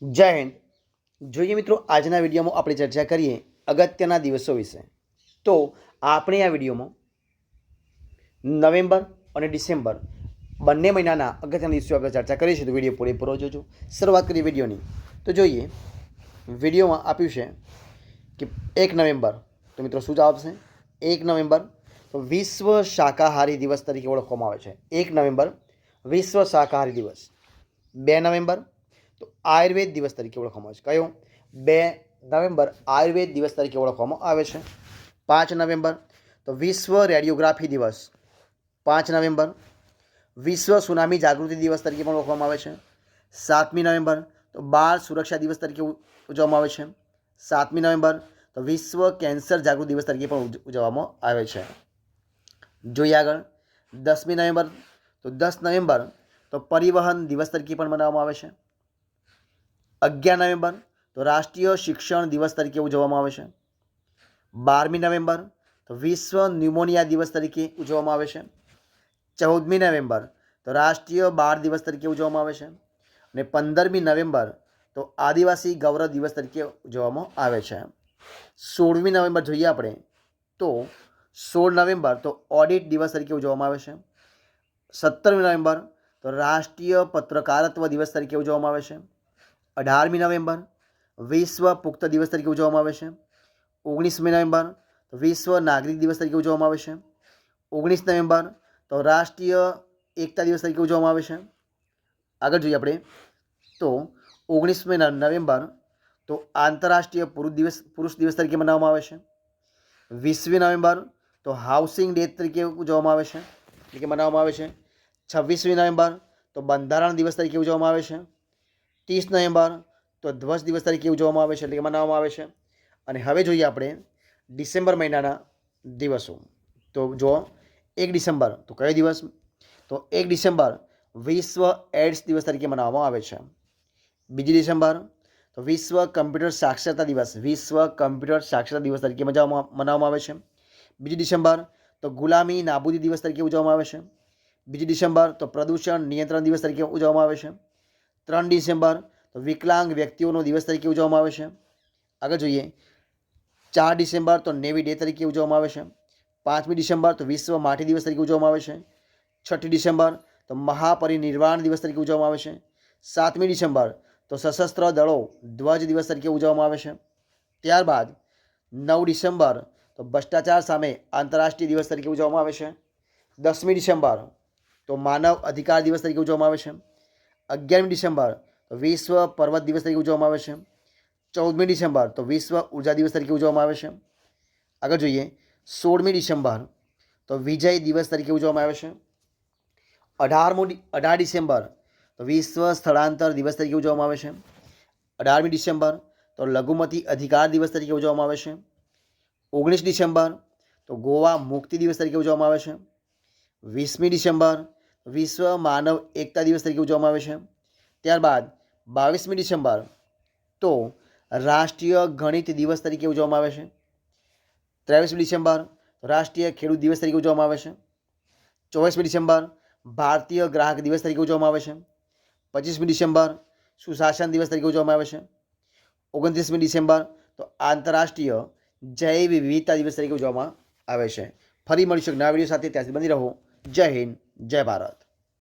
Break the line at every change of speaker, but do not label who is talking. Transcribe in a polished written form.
जय हिंद। જોઈએ મિત્રો, આજના વિડીયોમાં આપણે ચર્ચા કરીએ અગત્યના દિવસો વિશે। તો આપણે આ વિડીયોમાં નવેમ્બર અને ડિસેમ્બર બંને મહિનાના અગત્યના દિવસો આપણે ચર્ચા કરીશું, તો વિડીયો પૂરેપૂરો જોજો। શરૂઆત કરીએ વિડીયોની। તો જોઈએ, વિડીયોમાં આપ્યું છે કે 1 નવેમ્બર, તો મિત્રો શું જવાબ છે? 1 નવેમ્બર તો વિશ્વ શાકાહારી દિવસ તરીકે ઓળખવામાં આવે છે। 1 નવેમ્બર વિશ્વ શાકાહારી દિવસ। 2 નવેમ્બર તો આયુર્વેદ દિવસ તરીકે ઓળખવામાં આવે છે। કયો? 2 નવેમ્બર આયુર્વેદ દિવસ તરીકે ઓળખવામાં આવે છે। 5 નવેમ્બર તો વિશ્વ રેડિયોગ્રાફી દિવસ। 5 નવેમ્બર વિશ્વ સુનામી જાગૃતિ દિવસ તરીકે પણ ઓળખવામાં આવે છે। 7મી નવેમ્બર તો બાળ સુરક્ષા દિવસ તરીકે ઉજવવામાં આવે છે। 7મી નવેમ્બર તો વિશ્વ કેન્સર જાગૃતિ દિવસ તરીકે પણ ઉજવવામાં આવે છે। જોઈએ આગળ, 10મી નવેમ્બર તો 10 નવેમ્બર તો પરિવહન દિવસ તરીકે પણ મનાવવામાં આવે છે। 11 નવેમ્બર તો રાષ્ટ્રીય શિક્ષણ દિવસ તરીકે ઉજવવામાં આવે છે। 12મી નવેમ્બર તો વિશ્વ ન્યુમોનિયા દિવસ તરીકે ઉજવવામાં આવે છે। 14મી નવેમ્બર તો રાષ્ટ્રીય બાળ દિવસ તરીકે ઉજવવામાં આવે છે। અને 15મી નવેમ્બર તો આદિવાસી ગૌરવ દિવસ તરીકે ઉજવવામાં આવે છે। 16મી નવેમ્બર જોઈએ આપણે તો 16 નવેમ્બર તો ઓડિટ દિવસ તરીકે ઉજવવામાં આવે છે। 17મી નવેમ્બર તો રાષ્ટ્રીય પત્રકારત્વ દિવસ તરીકે ઉજવવામાં આવે છે। 18મી નવેમ્બર વિશ્વ પુખ્ત દિવસ તરીકે ઉજવવામાં આવે છે। 19મી નવેમ્બર તો વિશ્વ નાગરિક દિવસ તરીકે ઉજવવામાં આવે છે। 19 નવેમ્બર તો રાષ્ટ્રીય એકતા દિવસ તરીકે ઉજવવામાં આવે છે। આગળ જોઈએ આપણે તો 19મી નવેમ્બર તો આંતરરાષ્ટ્રીય પુરુષ દિવસ તરીકે મનાવવામાં આવે છે। 20મી નવેમ્બર તો હાઉસિંગ ડે તરીકે ઉજવવામાં આવે છે, એટલે કે મનાવવામાં આવે છે। 26મી નવેમ્બર તો બંધારણ દિવસ તરીકે ઉજવવામાં આવે છે। 30 નવેમ્બર તો ધ્વજ દિવસ તરીકે ઉજવવામાં આવે છે, એટલે કે મનાવવામાં આવે છે। અને હવે જોઈએ આપણે ડિસેમ્બર મહિનાના દિવસો। તો જો 1 ડિસેમ્બર તો કયો દિવસ? તો 1 ડિસેમ્બર વિશ્વ એડ્સ દિવસ તરીકે મનાવવામાં આવે છે। 2 ડિસેમ્બર તો વિશ્વ કમ્પ્યુટર સાક્ષરતા દિવસ, વિશ્વ કમ્પ્યુટર સાક્ષરતા દિવસ તરીકે મનાવવામાં આવે છે। 2 ડિસેમ્બર તો ગુલામી નાબૂદી દિવસ તરીકે ઉજવવામાં આવે છે। 2 ડિસેમ્બર તો પ્રદૂષણ નિયંત્રણ દિવસ તરીકે ઉજવવામાં આવે છે। 3 ડિસેમ્બર તો વિકલાંગ વ્યક્તિઓનો દિવસ તરીકે ઉજવવામાં આવે છે। આગળ જોઈએ, 4 ડિસેમ્બર તો નેવી ડે તરીકે ઉજવવામાં આવે છે। 5મી ડિસેમ્બર તો વિશ્વ માટી દિવસ તરીકે ઉજવવામાં આવે છે। 6ઠી ડિસેમ્બર તો મહાપરિનિર્વાણ દિવસ તરીકે ઉજવવામાં આવે છે। 7મી ડિસેમ્બર તો સશસ્ત્ર દળો ધ્વજ દિવસ તરીકે ઉજવવામાં આવે છે। ત્યારબાદ 9 ડિસેમ્બર તો ભ્રષ્ટાચાર સામે આંતરરાષ્ટ્રીય દિવસ તરીકે ઉજવવામાં આવે છે। 10મી ડિસેમ્બર તો માનવ અધિકાર દિવસ તરીકે ઉજવવામાં આવે છે। 11મી ડિસેમ્બર તો વિશ્વ પર્વત દિવસ તરીકે ઉજવવામાં આવે છે। 14મી ડિસેમ્બર તો વિશ્વ ઉર્જા દિવસ તરીકે ઉજવવામાં આવે છે। આગળ જોઈએ, 16મી ડિસેમ્બર તો વિજય દિવસ તરીકે ઉજવવામાં આવે છે। 18 ડિસેમ્બર તો વિશ્વ સ્થળાંતર દિવસ તરીકે ઉજવવામાં આવે છે। 18મી ડિસેમ્બર તો લઘુમતી અધિકાર દિવસ તરીકે ઉજવવામાં આવે છે। 19 ડિસેમ્બર તો ગોવા મુક્તિ દિવસ તરીકે ઉજવવામાં આવે છે। 20મી ડિસેમ્બર વિશ્વ માનવ એકતા દિવસ તરીકે ઉજવવામાં આવે છે। ત્યારબાદ 22મી ડિસેમ્બર તો રાષ્ટ્રીય ગણિત દિવસ તરીકે ઉજવવામાં આવે છે। 23મી ડિસેમ્બર રાષ્ટ્રીય ખેડૂત દિવસ તરીકે ઉજવવામાં આવે છે। 24મી ડિસેમ્બર ભારતીય ગ્રાહક દિવસ તરીકે ઉજવવામાં આવે છે। 25મી ડિસેમ્બર સુશાસન દિવસ તરીકે ઉજવવામાં આવે છે। 29મી ડિસેમ્બર તો આંતરરાષ્ટ્રીય જૈવ વિવિધતા દિવસ તરીકે ઉજવવામાં આવે છે। ફરી મળીશું નવા વિડીયો સાથે, ત્યાંથી બની રહો। જય હિન્દ, જય ભારત।